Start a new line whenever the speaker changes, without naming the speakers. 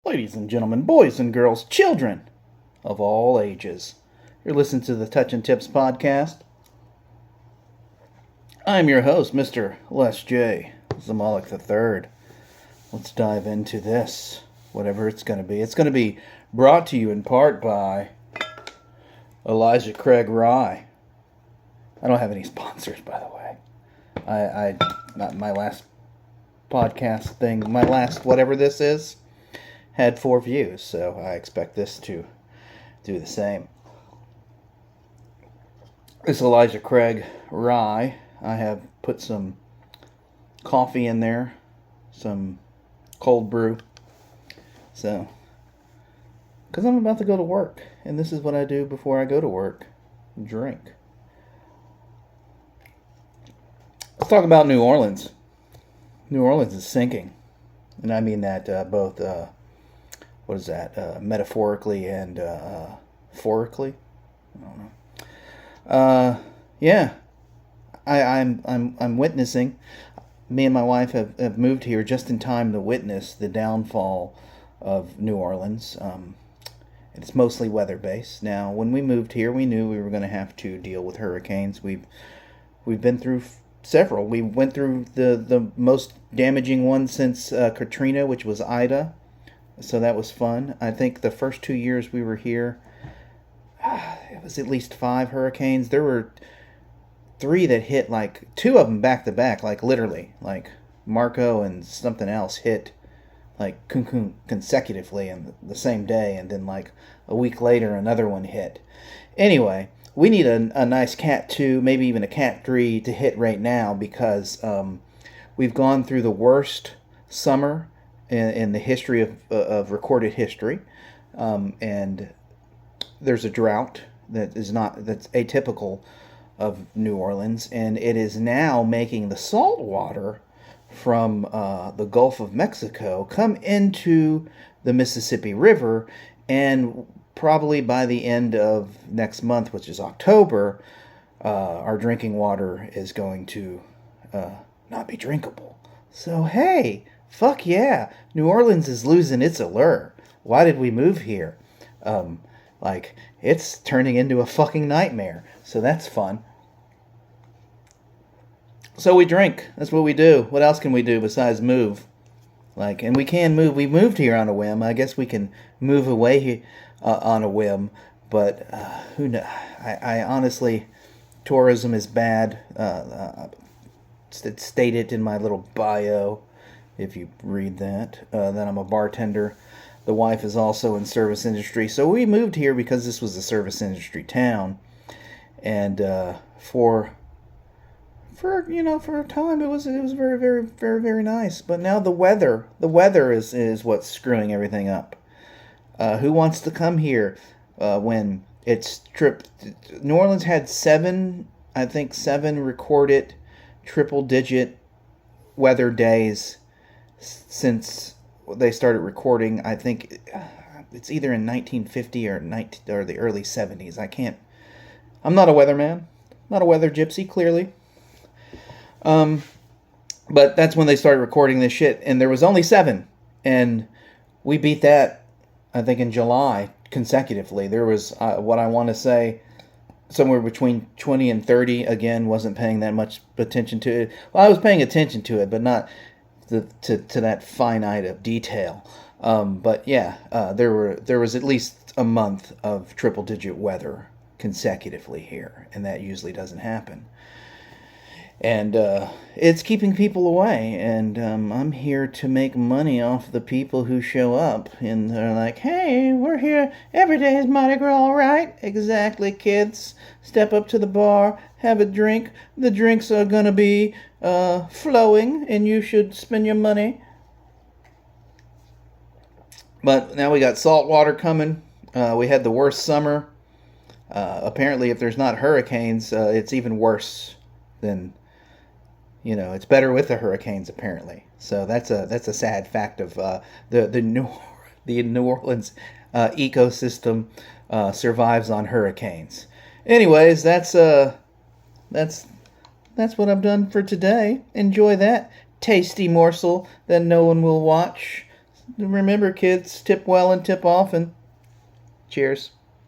Ladies and gentlemen, boys and girls, children of all ages, you're listening to the Touch and Tips podcast. I'm your host, Mr. Les J. Zamalik III. Let's dive into this, whatever it's going to be. It's going to be brought to you in part by Elijah Craig Rye. I don't have any sponsors, by the way. My last podcast thing, my last whatever this is, had 4 views, so I expect this to do the same. This Elijah Craig Rye, I have put some coffee in there, some cold brew, so, because I'm about to go to work, and this is what I do before I go to work, drink. Let's talk about New Orleans. New Orleans is sinking, and I mean that both metaphorically and phorically? I don't know. Yeah, I'm witnessing. Me and my wife have moved here just in time to witness the downfall of New Orleans. It's mostly weather-based. Now, when we moved here, we knew we were going to have to deal with hurricanes. We've been through several. We went through the most damaging one since Katrina, which was Ida. So that was fun. I think the first 2 years we were here, it was at least 5 hurricanes. There were 3 that hit, like 2 of them back to back, like literally, like Marco and something else hit like consecutively in the same day, and then like a week later another one hit. Anyway, we need a nice Cat 2, maybe even a Cat 3 to hit right now, because we've gone through the worst summer in the history of recorded history, and there's a drought that's atypical of New Orleans, and it is now making the salt water from the Gulf of Mexico come into the Mississippi River, and probably by the end of next month, which is October, our drinking water is going to not be drinkable. So hey, fuck yeah, New Orleans is losing its allure. Why did we move here? It's turning into a fucking nightmare. So that's fun. So we drink. That's what we do. What else can we do besides move? And we can move. We moved here on a whim. I guess we can move away here on a whim. But who knows? I honestly, tourism is bad. It's stated in my little bio, if you read that I'm a bartender. The wife is also in service industry. So we moved here because this was a service industry town. And for a time it was very, very, very, very nice. But now the weather is what's screwing everything up. Who wants to come here when it's New Orleans had 7 recorded triple-digit weather days since they started recording. I think it's either in 1950 or the early 70s. I'm not a weatherman, not a weather gypsy, clearly. But that's when they started recording this shit, and there was only 7, and we beat that, I think, in July consecutively. There was what I want to say, somewhere between 20 and 30. Again, wasn't paying that much attention to it. Well, I was paying attention to it, but not to that finite of detail. But yeah, there was at least a month of triple-digit weather consecutively here, and that usually doesn't happen. And it's keeping people away, and I'm here to make money off the people who show up, and they're like, hey, we're here, every day is Mardi Gras, all right? Exactly, kids. Step up to the bar, have a drink. The drinks are gonna be flowing, and you should spend your money. But now we got salt water coming. We had the worst summer. Apparently, if there's not hurricanes, it's even worse than... it's better with the hurricanes, apparently. So that's a sad fact of the New Orleans ecosystem survives on hurricanes. Anyways, that's what I've done for today. Enjoy that tasty morsel that no one will watch. remember, kids, tip well and tip often. Cheers.